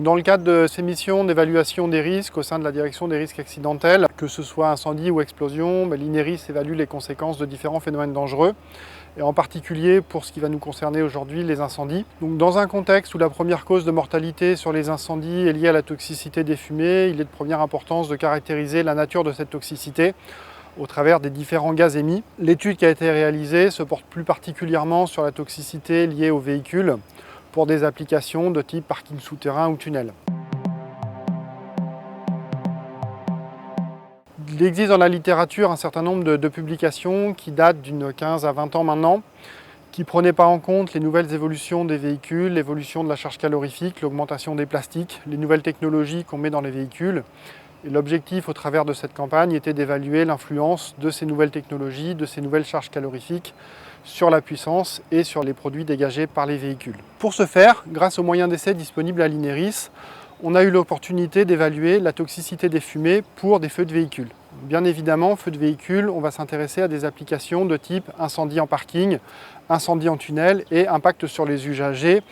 Dans le cadre de ces missions d'évaluation des risques au sein de la direction des risques accidentels, que ce soit incendie ou explosion, l'INERIS évalue les conséquences de différents phénomènes dangereux, et en particulier pour ce qui va nous concerner aujourd'hui, les incendies. Donc, dans un contexte où la première cause de mortalité sur les incendies est liée à la toxicité des fumées, il est de première importance de caractériser la nature de cette toxicité au travers des différents gaz émis. L'étude qui a été réalisée se porte plus particulièrement sur la toxicité liée aux véhicules pour des applications de type parking souterrain ou tunnel. Il existe dans la littérature un certain nombre de publications qui datent d'une 15 à 20 ans maintenant, qui ne prenaient pas en compte les nouvelles évolutions des véhicules, l'évolution de la charge calorifique, l'augmentation des plastiques, les nouvelles technologies qu'on met dans les véhicules. Et l'objectif au travers de cette campagne était d'évaluer l'influence de ces nouvelles technologies, de ces nouvelles charges calorifiques sur la puissance et sur les produits dégagés par les véhicules. Pour ce faire, grâce aux moyens d'essai disponibles à l'INERIS, on a eu l'opportunité d'évaluer la toxicité des fumées pour des feux de véhicules. Bien évidemment, feux de véhicules, on va s'intéresser à des applications de type incendie en parking, incendie en tunnel et impact sur les usagers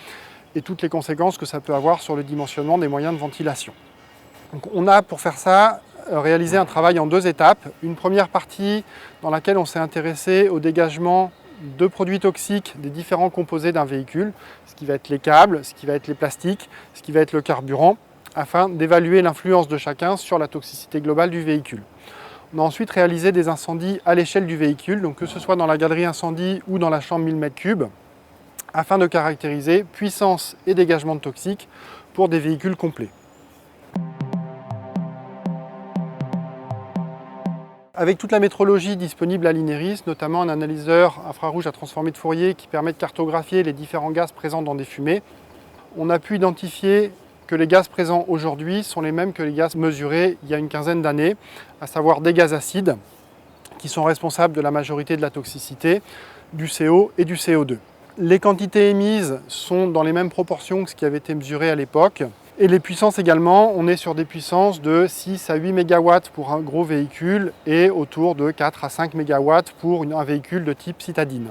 et toutes les conséquences que ça peut avoir sur le dimensionnement des moyens de ventilation. Donc on a pour faire ça réalisé un travail en 2 étapes. Une première partie dans laquelle on s'est intéressé au dégagement de produits toxiques des différents composés d'un véhicule, ce qui va être les câbles, ce qui va être les plastiques, ce qui va être le carburant, afin d'évaluer l'influence de chacun sur la toxicité globale du véhicule. On a ensuite réalisé des incendies à l'échelle du véhicule, donc que ce soit dans la galerie incendie ou dans la chambre 1000 m3, afin de caractériser puissance et dégagement de toxiques pour des véhicules complets. Avec toute la métrologie disponible à l'INERIS, notamment un analyseur infrarouge à transformer de Fourier qui permet de cartographier les différents gaz présents dans des fumées, on a pu identifier que les gaz présents aujourd'hui sont les mêmes que les gaz mesurés il y a une quinzaine d'années, à savoir des gaz acides qui sont responsables de la majorité de la toxicité, du CO et du CO2. Les quantités émises sont dans les mêmes proportions que ce qui avait été mesuré à l'époque. Et les puissances également, on est sur des puissances de 6 à 8 MW pour un gros véhicule et autour de 4 à 5 MW pour un véhicule de type citadine.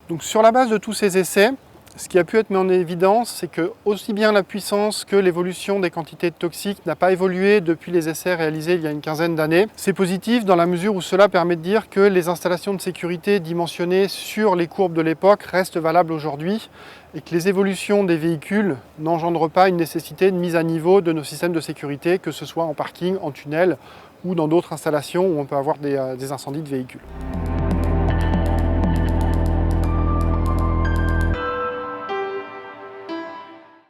Donc sur la base de tous ces essais, ce qui a pu être mis en évidence, c'est que aussi bien la puissance que l'évolution des quantités de toxiques n'a pas évolué depuis les essais réalisés il y a une quinzaine d'années. C'est positif dans la mesure où cela permet de dire que les installations de sécurité dimensionnées sur les courbes de l'époque restent valables aujourd'hui et que les évolutions des véhicules n'engendrent pas une nécessité de mise à niveau de nos systèmes de sécurité, que ce soit en parking, en tunnel ou dans d'autres installations où on peut avoir des incendies de véhicules.